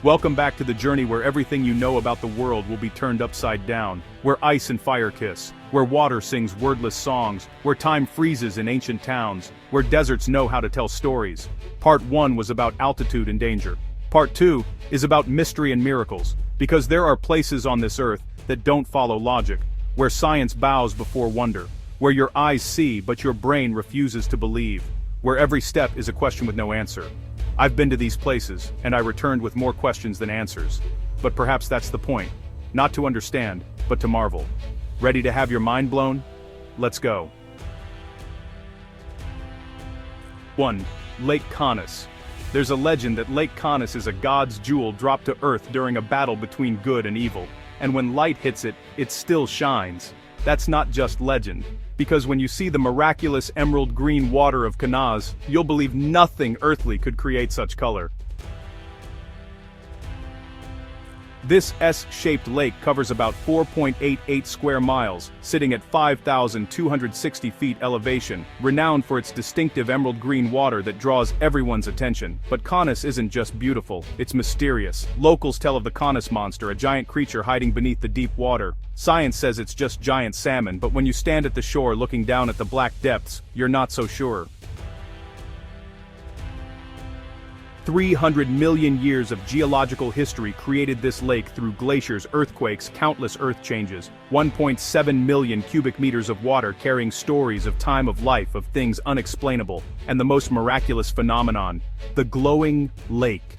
Welcome back to the journey where everything you know about the world will be turned upside down, where ice and fire kiss, where water sings wordless songs, where time freezes in ancient towns, where deserts know how to tell stories. Part 1 was about altitude and danger. Part 2 is about mystery and miracles, because there are places on this earth that don't follow logic, where science bows before wonder, where your eyes see but your brain refuses to believe, where every step is a question with no answer. I've been to these places, and I returned with more questions than answers. But perhaps that's the point. Not to understand, but to marvel. Ready to have your mind blown? Let's go. 1. Lake Canis. There's a legend that Lake Canis is a god's jewel dropped to earth during a battle between good and evil. And when light hits it, it still shines. That's not just legend. Because when you see the miraculous emerald green water of Canas, you'll believe nothing earthly could create such color. This S-shaped lake covers about 4.88 square miles, sitting at 5,260 feet elevation, renowned for its distinctive emerald green water that draws everyone's attention. But Canis isn't just beautiful, it's mysterious. Locals tell of the Canis monster, a giant creature hiding beneath the deep water. Science says it's just giant salmon, but when you stand at the shore looking down at the black depths, you're not so sure. 300 million years of geological history created this lake through glaciers, earthquakes, countless earth changes. 1.7 million cubic meters of water carrying stories of time of life of things unexplainable, and the most miraculous phenomenon, the glowing lake.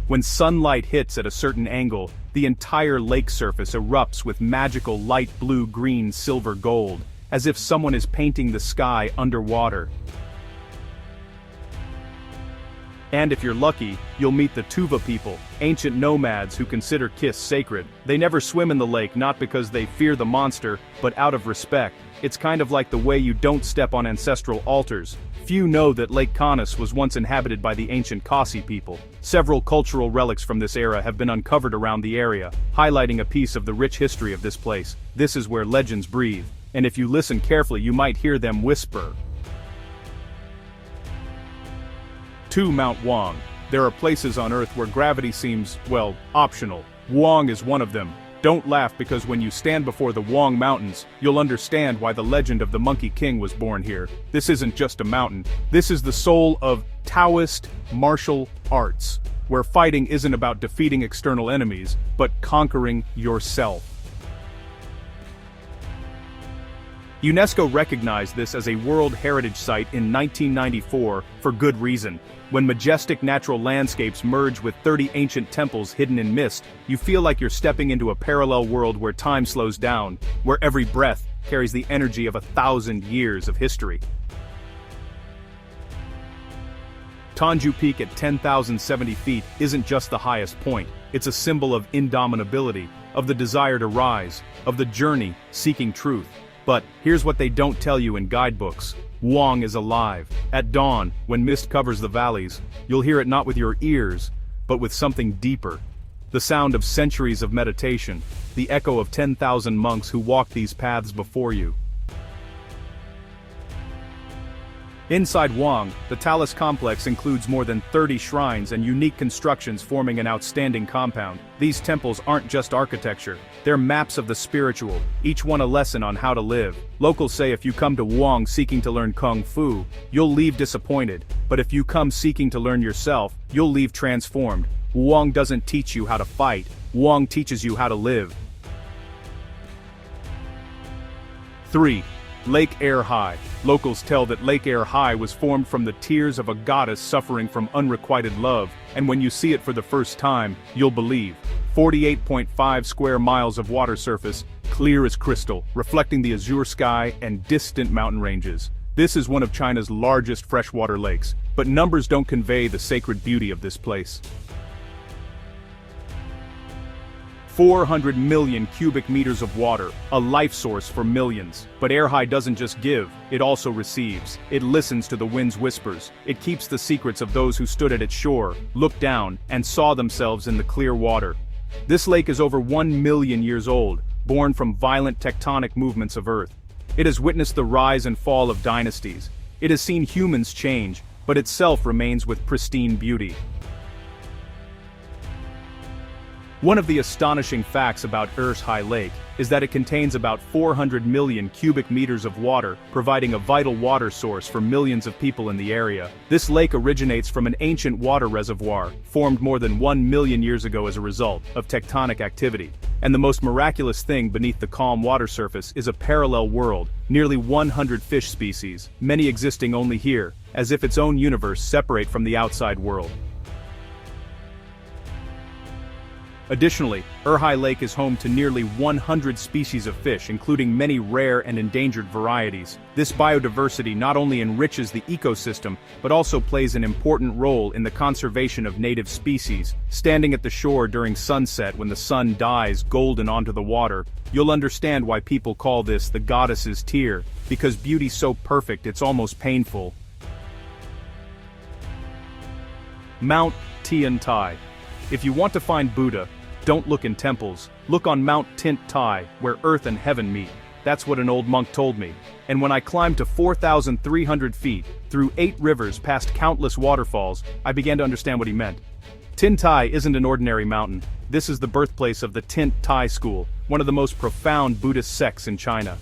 When sunlight hits at a certain angle, the entire lake surface erupts with magical light blue, green, silver, gold, as if someone is painting the sky underwater. And if you're lucky, you'll meet the Tuva people, ancient nomads who consider Kiss sacred. They never swim in the lake, not because they fear the monster, but out of respect. It's kind of like the way you don't step on ancestral altars. Few know that Lake Canis was once inhabited by the ancient Kasi people. Several cultural relics from this era have been uncovered around the area, highlighting a piece of the rich history of this place. This is where legends breathe, and if you listen carefully you might hear them whisper. 2. Mount Wang. There are places on Earth where gravity seems, well, optional. Wang is one of them. Don't laugh, because when you stand before the Wang Mountains, you'll understand why the legend of the Monkey King was born here. This isn't just a mountain. This is the soul of Taoist martial arts, where fighting isn't about defeating external enemies, but conquering yourself. UNESCO recognized this as a World Heritage Site in 1994 for good reason. When majestic natural landscapes merge with 30 ancient temples hidden in mist, you feel like you're stepping into a parallel world where time slows down, where every breath carries the energy of 1,000 years of history. Tanju Peak at 10,070 feet isn't just the highest point, it's a symbol of indomitability, of the desire to rise, of the journey seeking truth. But here's what they don't tell you in guidebooks. Wang is alive. At dawn, when mist covers the valleys, you'll hear it not with your ears, but with something deeper. The sound of centuries of meditation, the echo of 10,000 monks who walked these paths before you. Inside Wang, the Talus complex includes more than 30 shrines and unique constructions forming an outstanding compound. These temples aren't just architecture, they're maps of the spiritual, each one a lesson on how to live. Locals say if you come to Wang seeking to learn Kung Fu, you'll leave disappointed, but if you come seeking to learn yourself, you'll leave transformed. Wang doesn't teach you how to fight, Wang teaches you how to live. 3. Lake Air High. Locals tell that Lake Air High was formed from the tears of a goddess suffering from unrequited love, and when you see it for the first time, you'll believe. 48.5 square miles of water surface, clear as crystal, reflecting the azure sky and distant mountain ranges. This is one of China's largest freshwater lakes, but numbers don't convey the sacred beauty of this place. 400 million cubic meters of water, a life source for millions. But Air High doesn't just give, it also receives. It listens to the wind's whispers. It keeps the secrets of those who stood at its shore, looked down, and saw themselves in the clear water. This lake is over 1 million years old, born from violent tectonic movements of Earth. It has witnessed the rise and fall of dynasties. It has seen humans change, but itself remains with pristine beauty. One of the astonishing facts about Ershai Lake is that it contains about 400 million cubic meters of water, providing a vital water source for millions of people in the area. This lake originates from an ancient water reservoir, formed more than 1 million years ago as a result of tectonic activity. And the most miraculous thing beneath the calm water surface is a parallel world, nearly 100 fish species, many existing only here, as if its own universe separate from the outside world. Additionally, Ershai Lake is home to nearly 100 species of fish, including many rare and endangered varieties. This biodiversity not only enriches the ecosystem, but also plays an important role in the conservation of native species. Standing at the shore during sunset when the sun dies golden onto the water, you'll understand why people call this the goddess's tear, because beauty's so perfect it's almost painful. Mount Tian Tai. If you want to find Buddha, don't look in temples, look on Mount Tian Tai, where earth and heaven meet. That's what an old monk told me. And when I climbed to 4,300 feet, through 8 rivers past countless waterfalls, I began to understand what he meant. Tian Tai isn't an ordinary mountain. This is the birthplace of the Tian Tai school, one of the most profound Buddhist sects in China.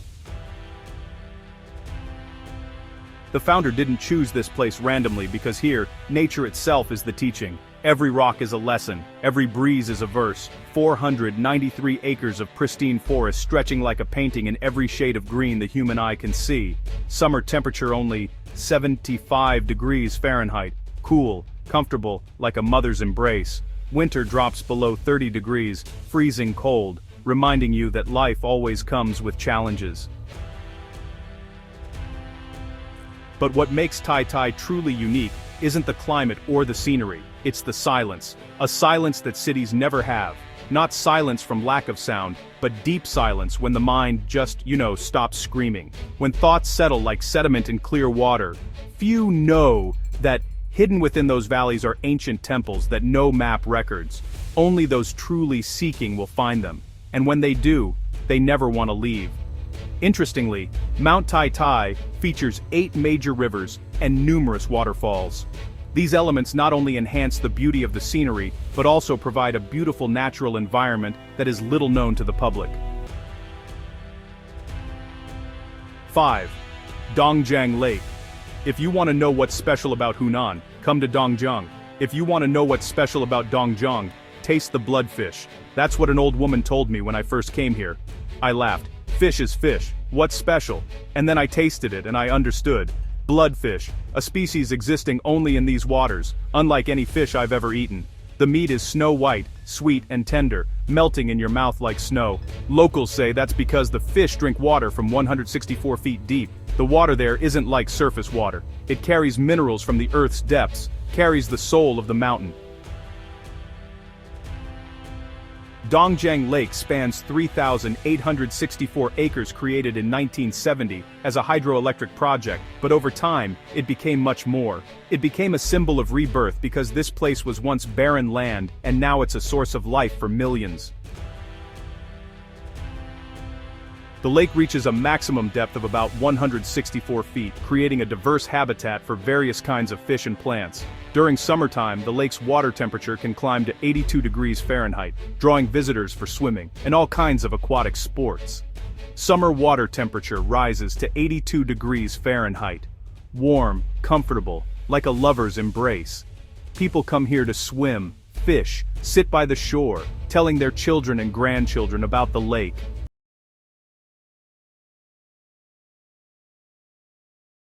The founder didn't choose this place randomly because here, nature itself is the teaching. Every rock is a lesson, every breeze is a verse, 493 acres of pristine forest stretching like a painting in every shade of green the human eye can see. Summer temperature only 75 degrees Fahrenheit, cool, comfortable, like a mother's embrace. Winter drops below 30 degrees, freezing cold, reminding you that life always comes with challenges. But what makes Tai Tai truly unique isn't the climate or the scenery, it's the silence. A silence that cities never have. Not silence from lack of sound, but deep silence when the mind just, stops screaming. When thoughts settle like sediment in clear water. Few know that hidden within those valleys are ancient temples that no map records. Only those truly seeking will find them. And when they do, they never want to leave. Interestingly, Mount Tai Tai features 8 major rivers and numerous waterfalls. These elements not only enhance the beauty of the scenery, but also provide a beautiful natural environment that is little known to the public. 5. Dongjiang Lake. If you want to know what's special about Hunan, come to Dongjiang. If you want to know what's special about Dongjiang, taste the bloodfish. That's what an old woman told me when I first came here. I laughed. Fish is fish. What's special? And then I tasted it and I understood. Bloodfish, a species existing only in these waters, unlike any fish I've ever eaten. The meat is snow white, sweet and tender, melting in your mouth like snow. Locals say that's because the fish drink water from 164 feet deep. The water there isn't like surface water. It carries minerals from the earth's depths, carries the soul of the mountain. Dongjiang Lake spans 3,864 acres created in 1970 as a hydroelectric project, but over time, it became much more. It became a symbol of rebirth because this place was once barren land and now it's a source of life for millions. The lake reaches a maximum depth of about 164 feet, creating a diverse habitat for various kinds of fish and plants. During summertime, the lake's water temperature can climb to 82 degrees Fahrenheit, drawing visitors for swimming and all kinds of aquatic sports. Summer water temperature rises to 82 degrees Fahrenheit. Warm, comfortable, like a lover's embrace. People come here to swim, fish, sit by the shore, telling their children and grandchildren about the lake.